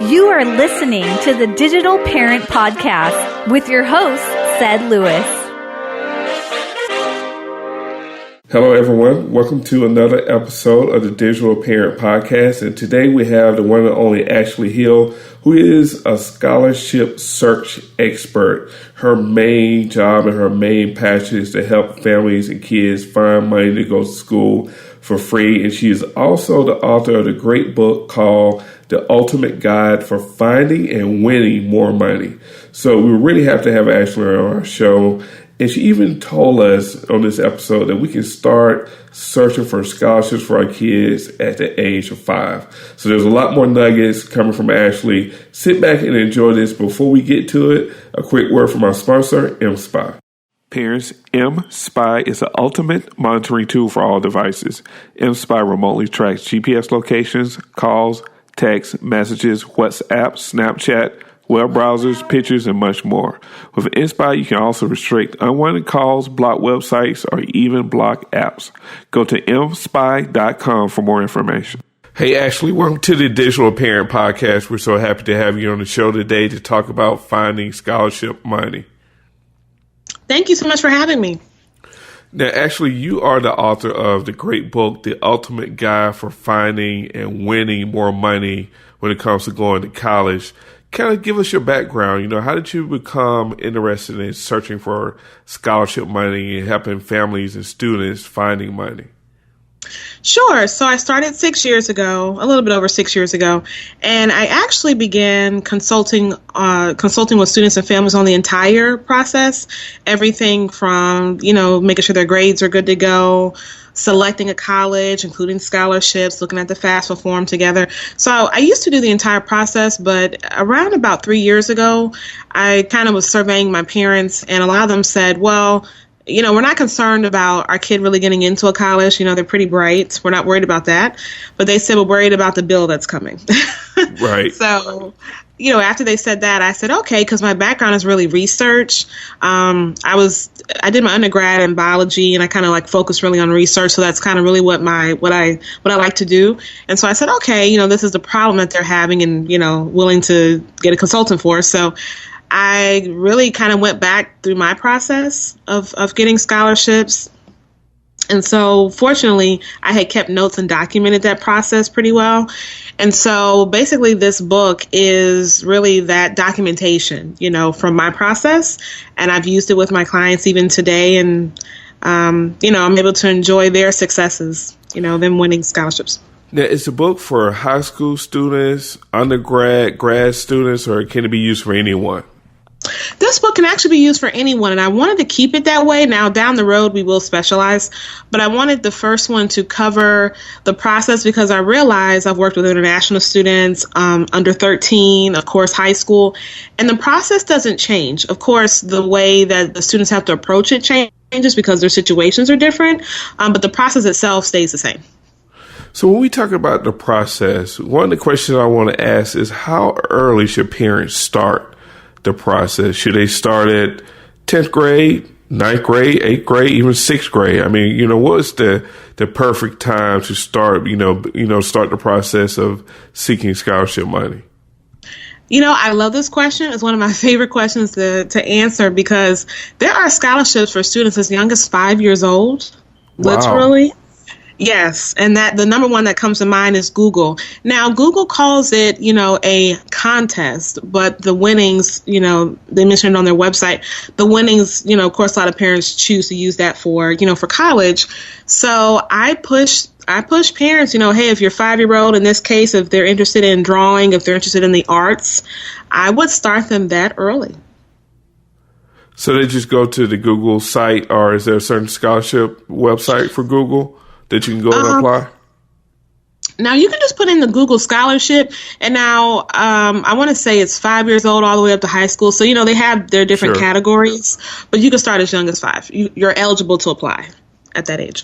You are listening to the Digital Parent Podcast with your host, Ced Lewis. Hello, everyone. Welcome to another episode of the Digital Parent Podcast. And today we have the one and only Ashley Hill, who is a scholarship search expert. Her main job and her main passion is to help families and kids find money to go to school for free. And she is also the author of the great book called The Ultimate Guide for Finding and Winning More Money. So we really have to have Ashley on our show. And she even told us on this episode that we can start searching for scholarships for our kids at the age of 5. So there's a lot more nuggets coming from Ashley. Sit back and enjoy this. Before we get to it, a quick word from our sponsor, mSpy. Parents, mSpy is the ultimate monitoring tool for all devices. mSpy remotely tracks GPS locations, calls, text, messages, WhatsApp, Snapchat, web browsers, pictures, and much more. With mSpy, you can also restrict unwanted calls, block websites, or even block apps. Go to mspy.com for more information. Hey, Ashley, welcome to the Digital Parent Podcast. We're so happy to have you on the show today to talk about finding scholarship money. Thank you so much for having me. Now, Ashley, you are the author of the great book, The Ultimate Guide for Finding and Winning More Money when it comes to going to college. Kind of give us your background. How did you become interested in searching for scholarship money and helping families and students finding money? Sure. So I started 6 years ago, a little bit over 6 years ago, and I actually began consulting with students and families on the entire process, everything from, making sure their grades are good to go, selecting a college, including scholarships, looking at the FAFSA form together. So I used to do the entire process, but around about 3 years ago, I kind of was surveying my parents, and a lot of them said, well, we're not concerned about our kid really getting into a college. They're pretty bright. We're not worried about that. But they said we're worried about the bill that's coming. Right. So, after they said that, I said, okay, because my background is really research. I did my undergrad in biology, and I kind of focused really on research. So that's kind of really what I like to do. And so I said, okay, this is the problem that they're having, and willing to get a consultant for. So I really kind of went back through my process of getting scholarships. And so fortunately, I had kept notes and documented that process pretty well. And so basically this book is really that documentation, from my process. And I've used it with my clients even today. And, I'm able to enjoy their successes, them winning scholarships. Now, is the book for high school students, undergrad, grad students, or can it be used for anyone? This book can actually be used for anyone, and I wanted to keep it that way. Now, down the road, we will specialize, but I wanted the first one to cover the process because I realized I've worked with international students, under 13, of course, high school, and the process doesn't change. Of course, the way that the students have to approach it changes because their situations are different, but the process itself stays the same. So when we talk about the process, one of the questions I want to ask is how early should parents start the process? Should they start at 10th grade, 9th grade, 8th grade, even 6th grade? I mean, what's the perfect time to start, start the process of seeking scholarship money? I love this question. It's one of my favorite questions to answer because there are scholarships for students as young as 5 years old, literally. Wow. Yes, and that the number one that comes to mind is Google. Now, Google calls it, a contest, but the winnings, they mentioned it on their website. The winnings, of course, a lot of parents choose to use that for college. So I push parents, hey, if you're 5-year-old, in this case, if they're interested in drawing, if they're interested in the arts, I would start them that early. So they just go to the Google site, or is there a certain scholarship website for Google that you can go and apply? Now, you can just put in the Google Scholarship, and now I want to say it's 5 years old all the way up to high school. So, they have their different categories, but you can start as young as 5. You're eligible to apply at that age.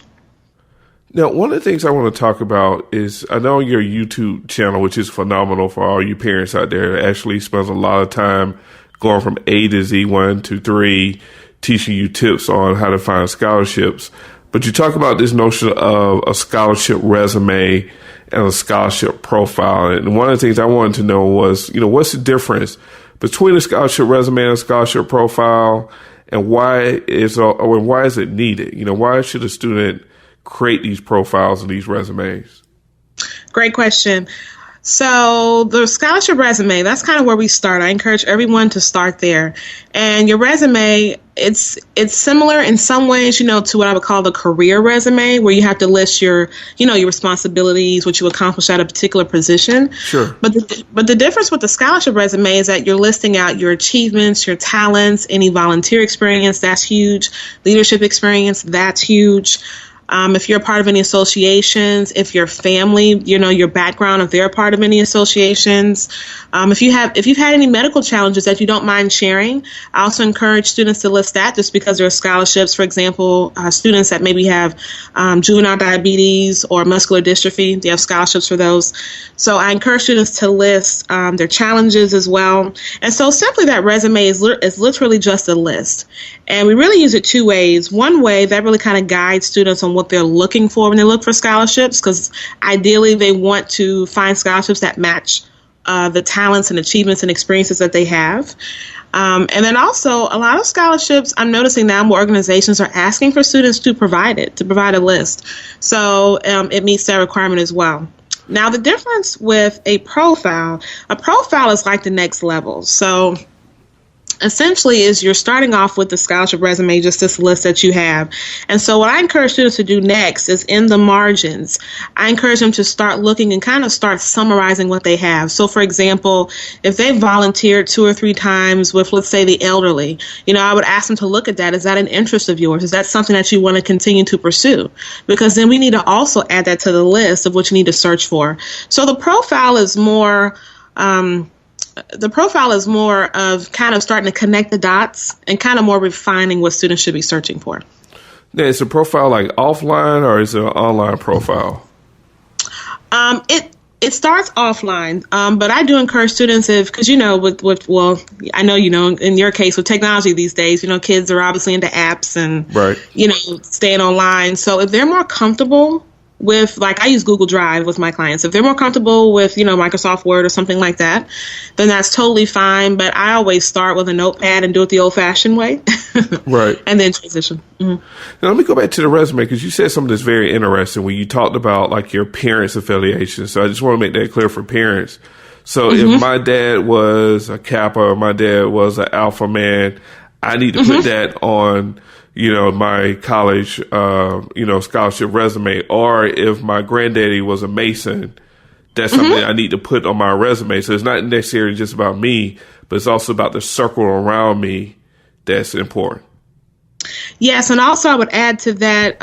Now, one of the things I want to talk about is I know your YouTube channel, which is phenomenal for all you parents out there, actually spends a lot of time going from A to Z, 1 to 3, teaching you tips on how to find scholarships. But you talk about this notion of a scholarship resume and a scholarship profile. And one of the things I wanted to know was, what's the difference between a scholarship resume and a scholarship profile, and why is it needed? Why should a student create these profiles and these resumes? Great question. So the scholarship resume, that's kind of where we start. I encourage everyone to start there. And your resume, it's similar in some ways, to what I would call the career resume, where you have to list your responsibilities, what you accomplish at a particular position. Sure. But the difference with the scholarship resume is that you're listing out your achievements, your talents, any volunteer experience, that's huge. Leadership experience, that's huge. If you're a part of any associations, if your family, your background, if they're a part of any associations, if you've had any medical challenges that you don't mind sharing, I also encourage students to list that, just because there are scholarships. For example, students that maybe have juvenile diabetes or muscular dystrophy, they have scholarships for those. So I encourage students to list their challenges as well. And so simply that resume is literally just a list. And we really use it two ways. One way, that really kind of guides students on what they're looking for when they look for scholarships, because ideally they want to find scholarships that match the talents and achievements and experiences that they have. And then also, a lot of scholarships, I'm noticing now more organizations are asking for students to provide a list. So it meets that requirement as well. Now, the difference with a profile is like the next level. So essentially is you're starting off with the scholarship resume, just this list that you have. And so what I encourage students to do next is in the margins, I encourage them to start looking and kind of start summarizing what they have. So for example, if they volunteered 2 or 3 times with, let's say, the elderly, I would ask them to look at that. Is that an interest of yours? Is that something that you want to continue to pursue? Because then we need to also add that to the list of what you need to search for. So the profile is more of kind of starting to connect the dots and kind of more refining what students should be searching for. Now, is the profile like offline or is it an online profile? It starts offline, but I do encourage students because, in your case with technology these days, kids are obviously into apps and, right. Staying online. So if they're more comfortable with, like, I use Google Drive with my clients. If they're more comfortable with, Microsoft Word or something like that, then that's totally fine. But I always start with a notepad and do it the old-fashioned way. Right. And then transition. Mm-hmm. Now, let me go back to the resume, because you said something that's very interesting when you talked about, like, your parents' affiliation. So I just want to make that clear for parents. So if my dad was a Kappa or my dad was an Alpha man, I need to put that on my college, scholarship resume. Or if my granddaddy was a Mason, that's something I need to put on my resume. So it's not necessarily just about me, but it's also about the circle around me that's important. Yes, and also I would add to that,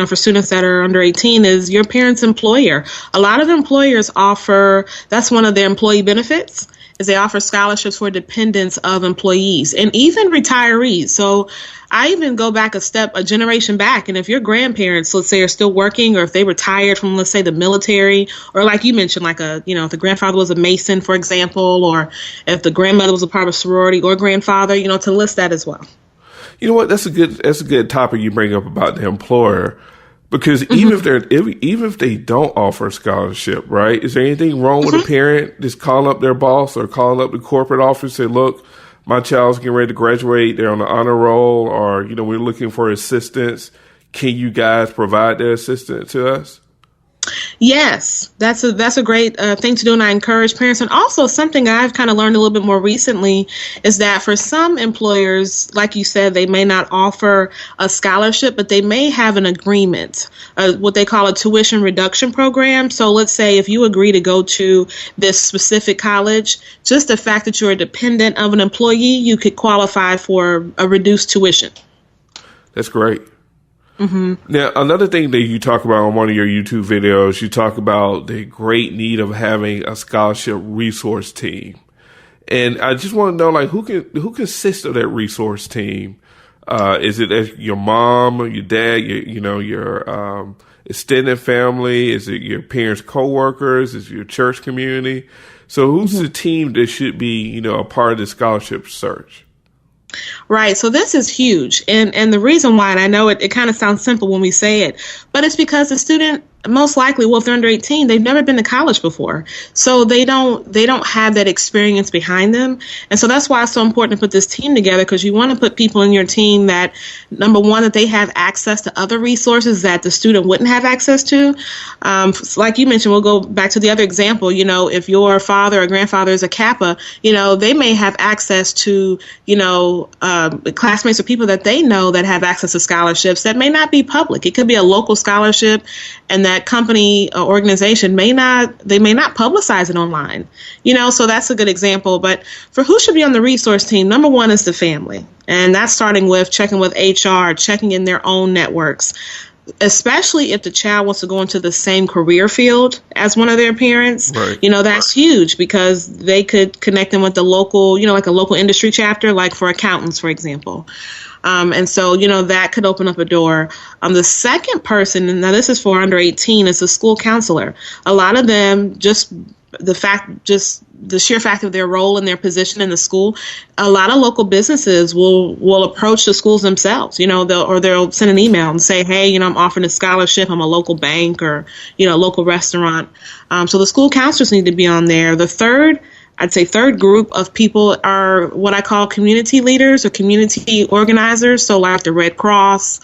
for students that are under 18, is your parent's employer. A lot of employers offer, that's one of their employee benefits, is they offer scholarships for dependents of employees and even retirees. So I even go back a generation back. And if your grandparents, let's say, are still working, or if they retired from, let's say, the military, or like you mentioned, like if the grandfather was a Mason, for example, or if the grandmother was a part of a sorority or grandfather, to list that as well. You know what? That's a good topic you bring up about the employer, because even if they don't offer a scholarship, right? Is there anything wrong with a parent just calling up their boss or calling up the corporate office and say, look, my child's getting ready to graduate, they're on the honor roll, or we're looking for assistance. Can you guys provide that assistance to us? Yes, that's a great thing to do, and I encourage parents. And also, something I've kind of learned a little bit more recently is that for some employers, like you said, they may not offer a scholarship, but they may have an agreement, what they call a tuition reduction program. So let's say if you agree to go to this specific college, just the fact that you're a dependent of an employee, you could qualify for a reduced tuition. That's great. Now, another thing that you talk about on one of your YouTube videos, you talk about the great need of having a scholarship resource team. And I just want to know, like, who consists of that resource team? Is it your mom or your dad, your extended family? Is it your parents' coworkers? Is it your church community? So who's the team that should be, a part of the scholarship search? Right. So this is huge. And the reason why, and I know it kind of sounds simple when we say it, but it's because the student most likely, well, if they're under 18, they've never been to college before. So they don't have that experience behind them. And so that's why it's so important to put this team together, because you want to put people in your team that, number one, that they have access to other resources that the student wouldn't have access to. Like you mentioned, we'll go back to the other example. If your father or grandfather is a Kappa, they may have access to, classmates or people that they know that have access to scholarships that may not be public. It could be a local scholarship, and that company or organization may not publicize it online, so that's a good example. But for who should be on the resource team, number one is the family. And that's starting with checking with HR, checking in their own networks, especially if the child wants to go into the same career field as one of their parents. Right. That's huge, because they could connect them with the local, like a local industry chapter, like for accountants, for example. And so, that could open up a door. The second person, and now this is for under 18, is the school counselor. A lot of them, just the sheer fact of their role and their position in the school, a lot of local businesses will approach the schools themselves, they'll send an email and say, hey, I'm offering a scholarship. I'm a local bank or, local restaurant. So the school counselors need to be on there. The third group of people are what I call community leaders or community organizers. So like the Red Cross,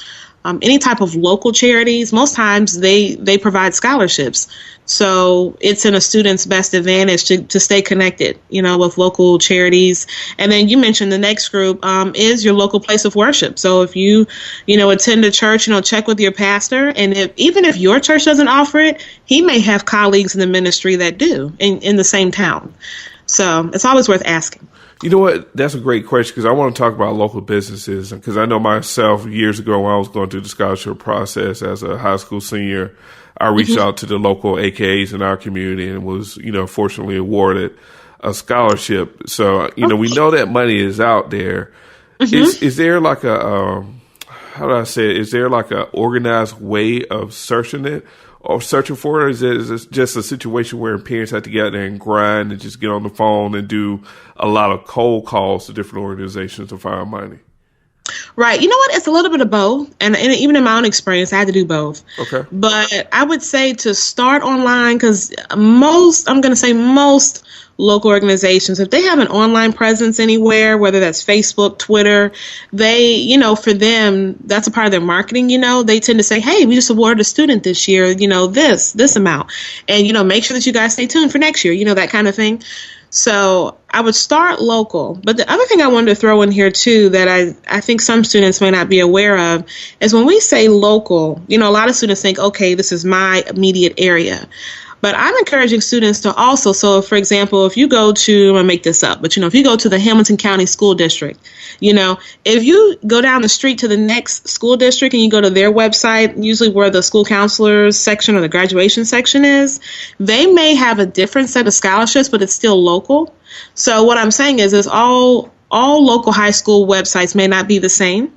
any type of local charities, most times they provide scholarships. So it's in a student's best advantage to stay connected, with local charities. And then you mentioned the next group is your local place of worship. So if you attend a church, check with your pastor. And even if your church doesn't offer it, he may have colleagues in the ministry that do in the same town. So it's always worth asking. You know what? That's a great question, because I want to talk about local businesses. Because I know myself, years ago when I was going through the scholarship process as a high school senior, I reached out to the local AKAs in our community and was, fortunately awarded a scholarship. So, we know that money is out there. Mm-hmm. Is there like is there like a organized way of searching for it? Or is it just a situation where parents have to get out there and grind and just get on the phone and do a lot of cold calls to different organizations to find money? Right. You know what? It's a little bit of both. And even in my own experience, I had to do both. Okay. But I would say to start online, because most local organizations, if they have an online presence anywhere, whether that's Facebook, Twitter, they, for them, that's a part of their marketing, they tend to say, hey, we just awarded a student this year, this amount. And, make sure that you guys stay tuned for next year, that kind of thing. So I would start local. But the other thing I wanted to throw in here, too, that I think some students may not be aware of is when we say local, a lot of students think, OK, this is my immediate area. But I'm encouraging students to also, so for example, if you go to, I'm going to make this up, but if you go to the Hamilton County School District, if you go down the street to the next school district and you go to their website, usually where the school counselors section or the graduation section is, they may have a different set of scholarships, but it's still local. So what I'm saying is all local high school websites may not be the same.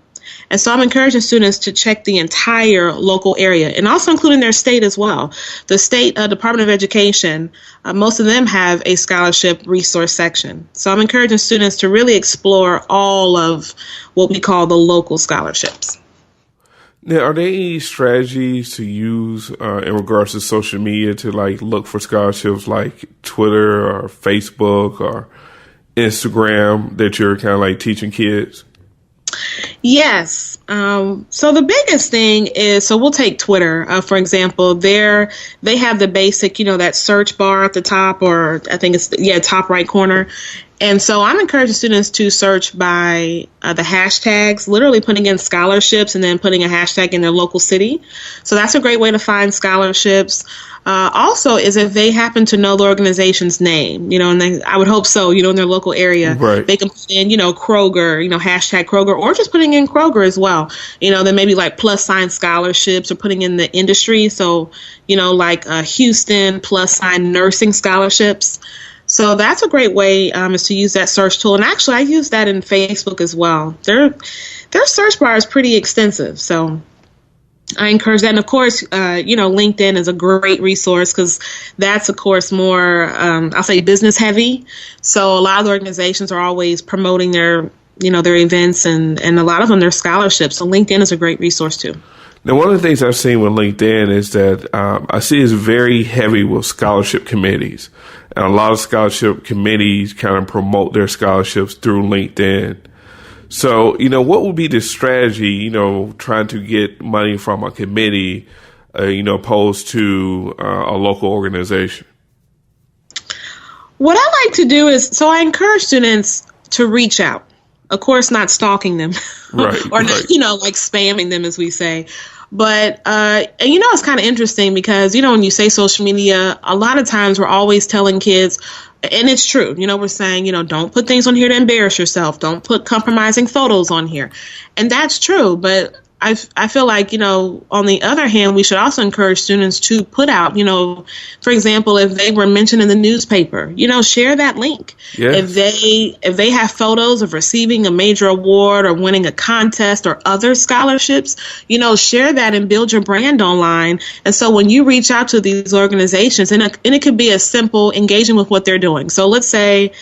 And so I'm encouraging students to check the entire local area, and also including their state as well. The state Department of Education, most of them have a scholarship resource section. So I'm encouraging students to really explore all of what we call the local scholarships. Now, are there any strategies to use in regards to social media to look for scholarships like Twitter or Facebook or Instagram that you're kind of teaching kids? Yes. So the biggest thing is, so we'll take Twitter, for example. They have the basic, that search bar at the top, or I think it's, top right corner. And so I'm encouraging students to search by the hashtags, literally putting in scholarships and then putting a hashtag in their local city. So that's a great way to find scholarships. Also is if they happen to know the organization's name, and I would hope so, in their local area. Right. They can put in, Kroger, hashtag Kroger, or just putting in Kroger as well. Then maybe +sign scholarships, or putting in the industry. So, Houston +sign nursing scholarships. So that's a great way is to use that search tool. And actually, I use that in Facebook as well. Their search bar is pretty extensive. So I encourage that. And of course, LinkedIn is a great resource, because that's, of course, more, I'll say, business heavy. So a lot of the organizations are always promoting their events and a lot of them, their scholarships. So LinkedIn is a great resource, too. Now, one of the things I've seen with LinkedIn is that I see it's very heavy with scholarship committees. And a lot of scholarship committees kind of promote their scholarships through LinkedIn. So, what would be the strategy, trying to get money from a committee, opposed to a local organization? What I like to do is, so I encourage students to reach out. Of course, not stalking them, right, or right. not, like spamming them, as we say. But, it's kind of interesting because, when you say social media, a lot of times we're always telling kids, and it's true, we're saying, don't put things on here to embarrass yourself. Don't put compromising photos on here. And that's true. But I feel like, on the other hand, we should also encourage students to put out, for example, if they were mentioned in the newspaper, share that link. Yes. If they have photos of receiving a major award or winning a contest or other scholarships, share that and build your brand online. And so when you reach out to these organizations, and it could be a simple engaging with what they're doing. So let's say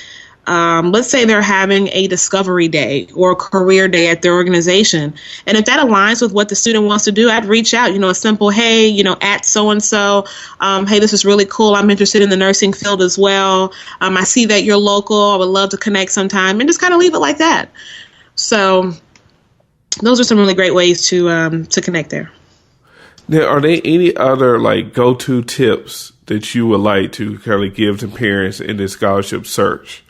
they're having a discovery day or a career day at their organization. And if that aligns with what the student wants to do, I'd reach out, a simple, hey, at so-and-so, hey, this is really cool. I'm interested in the nursing field as well. I see that you're local. I would love to connect sometime, and just kind of leave it like that. So those are some really great ways to connect there. Now, are there any other go-to tips that you would like to kind of give to parents in this scholarship search?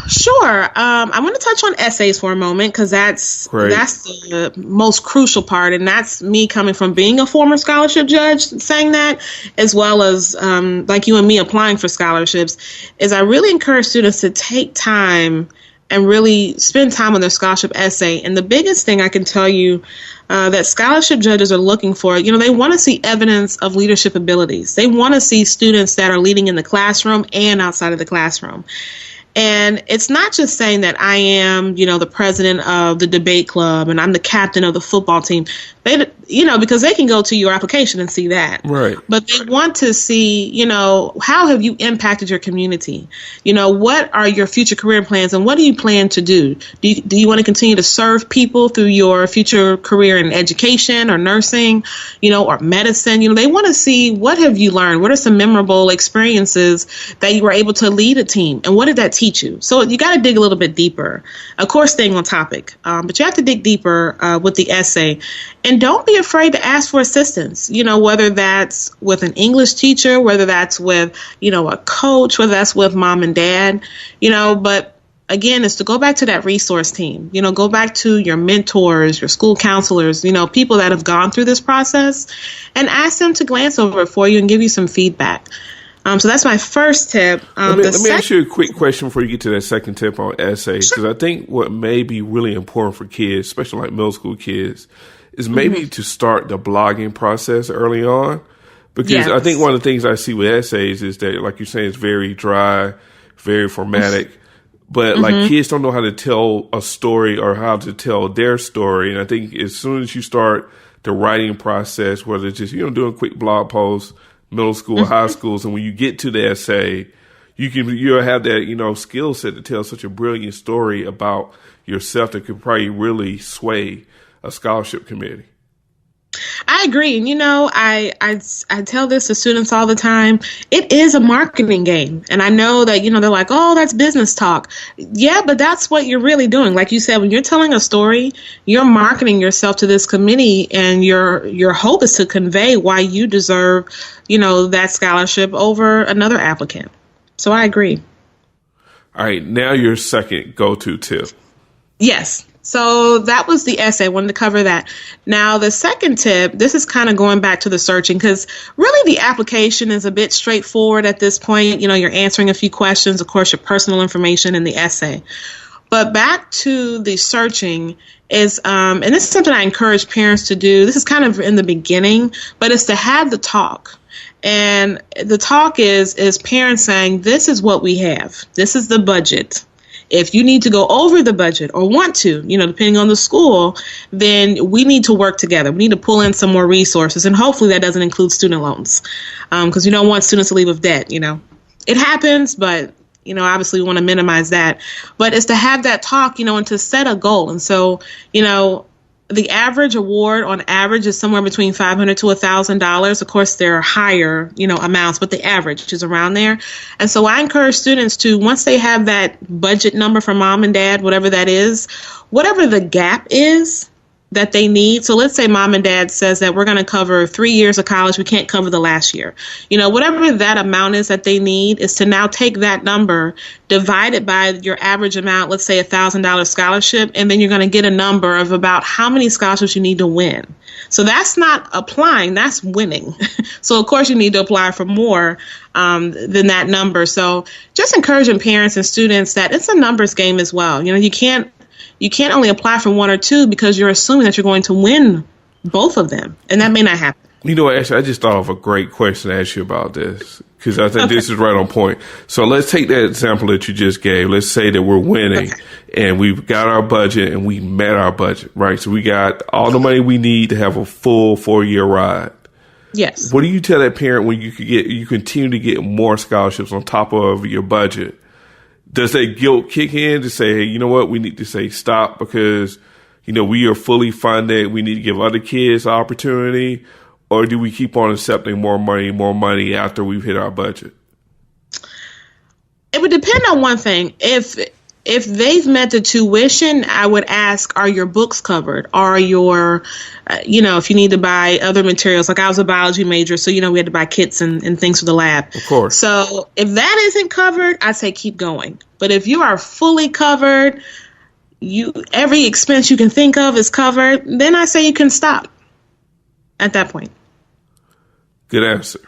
Sure. I want to touch on essays for a moment because that's the most crucial part. And that's me coming from being a former scholarship judge saying that, as well as like you and me applying for scholarships, is I really encourage students to take time and really spend time on their scholarship essay. And the biggest thing I can tell you that scholarship judges are looking for, they want to see evidence of leadership abilities. They want to see students that are leading in the classroom and outside of the classroom. And it's not just saying that I am, the president of the debate club and I'm the captain of the football team. They, because they can go to your application and see that. Right. But they want to see, how have you impacted your community? What are your future career plans and what do you plan to do? Do you want to continue to serve people through your future career in education or nursing, or medicine? They want to see what have you learned? What are some memorable experiences that you were able to lead a team? And what did that teach you? So you got to dig a little bit deeper. Of course, staying on topic, but you have to dig deeper with the essay. And don't be afraid to ask for assistance, whether that's with an English teacher, whether that's with, a coach, whether that's with mom and dad, but again, it's to go back to that resource team, go back to your mentors, your school counselors, people that have gone through this process and ask them to glance over it for you and give you some feedback. So that's my first tip. Let me ask you a quick question before you get to that second tip on essays, because I think what may be really important for kids, especially like middle school kids, is maybe to start the blogging process early on. Because I think one of the things I see with essays is that, like you're saying, it's very dry, very formatic. But like kids don't know how to tell a story or how to tell their story. And I think as soon as you start the writing process, whether it's just, doing quick blog posts, middle school, high schools, and when you get to the essay, you'll have that, skill set to tell such a brilliant story about yourself that could probably really sway a scholarship committee. I agree. And, I tell this to students all the time. It is a marketing game. And I know that, they're like, oh, that's business talk. Yeah, but that's what you're really doing. Like you said, when you're telling a story, you're marketing yourself to this committee, and your hope is to convey why you deserve, that scholarship over another applicant. So I agree. All right. Now your second go-to tip. Yes. So that was the essay. I wanted to cover that. Now, the second tip, this is kind of going back to the searching, because really the application is a bit straightforward at this point. You're answering a few questions, of course, your personal information in the essay. But back to the searching is, and this is something I encourage parents to do. This is kind of in the beginning, but it's to have the talk. And the talk is parents saying, this is what we have. This is the budget. If you need to go over the budget or want to, depending on the school, then we need to work together. We need to pull in some more resources. And hopefully that doesn't include student loans, because you don't want students to leave with debt. It happens, but, obviously we want to minimize that. But it's to have that talk, and to set a goal. And so, the average award on average is somewhere between $500 to $1,000. Of course, there are higher, amounts, but the average is around there. And so I encourage students to, once they have that budget number from mom and dad, whatever that is, whatever the gap is that they need. So let's say mom and dad says that we're going to cover 3 years of college. We can't cover the last year. Whatever that amount is that they need is to now take that number, divide it by your average amount, let's say $1,000 scholarship, and then you're going to get a number of about how many scholarships you need to win. So that's not applying, that's winning. So of course you need to apply for more than that number. So just encouraging parents and students that it's a numbers game as well. You can't only apply for one or two because you're assuming that you're going to win both of them, and that may not happen. Actually, I just thought of a great question to ask you about this, because I think this is right on point. So let's take that example that you just gave. Let's say that we're winning, and we've got our budget, and we met our budget, right? So we got all the money we need to have a full 4-year ride. Yes. What do you tell that parent when you continue to get more scholarships on top of your budget? Does that guilt kick in to say, hey, you know what, we need to say stop because, we are fully funded. We need to give other kids opportunity. Or do we keep on accepting more money after we've hit our budget? It would depend on one thing. If they've met the tuition, I would ask, are your books covered? Are your, if you need to buy other materials, like I was a biology major, so, we had to buy kits and things for the lab. Of course. So if that isn't covered, I say keep going. But if you are fully covered, every expense you can think of is covered, then I say you can stop at that point. Good answer.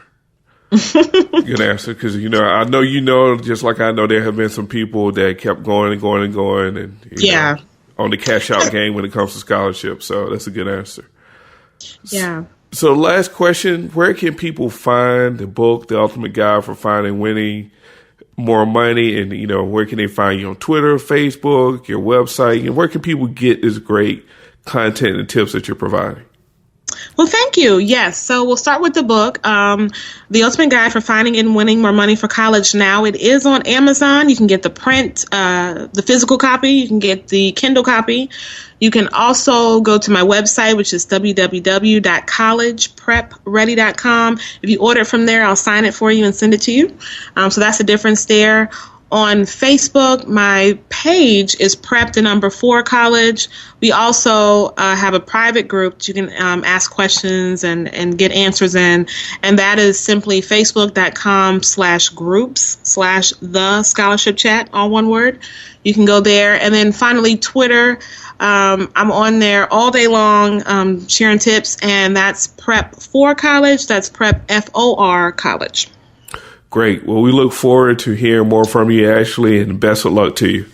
Good answer, because I know just like I know there have been some people that kept going and going and going, and know, on the cash out game when it comes to scholarships. So that's a good answer. Yeah. So last question: where can people find the book, The Ultimate Guide for Finding Winning More Money, and where can they find you on Twitter, Facebook, your website, and where can people get this great content and tips that you're providing? Well, thank you. Yes. So we'll start with the book, The Ultimate Guide for Finding and Winning More Money for College Now. It is on Amazon. You can get the print, the physical copy. You can get the Kindle copy. You can also go to my website, which is www.collegeprepready.com. If you order it from there, I'll sign it for you and send it to you. So that's the difference there. On Facebook, my page is Prep4 College. We also have a private group that you can ask questions and get answers in, and that is simply facebook.com/groups/the scholarship chat, all one word. You can go there. And then finally, Twitter. I'm on there all day long sharing tips, and that's Prep4 College. That's Prep4 College. Great. Well, we look forward to hearing more from you, Ashley, and best of luck to you.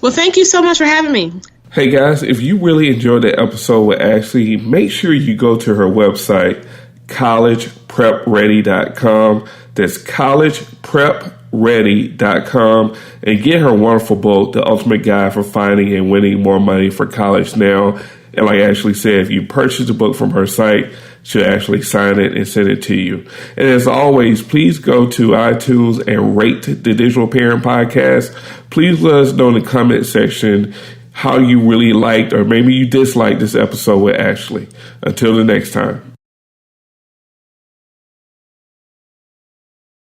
Well, thank you so much for having me. Hey, guys, if you really enjoyed the episode with Ashley, make sure you go to her website, collegeprepready.com. That's collegeprepready.com, and get her wonderful book, The Ultimate Guide for Finding and Winning More Money for College Now. And like Ashley said, if you purchase the book from her site, she'll actually sign it and send it to you. And as always, please go to iTunes and rate the Digital Parent Podcast. Please let us know in the comment section how you really liked or maybe you disliked this episode with Ashley. Until the next time.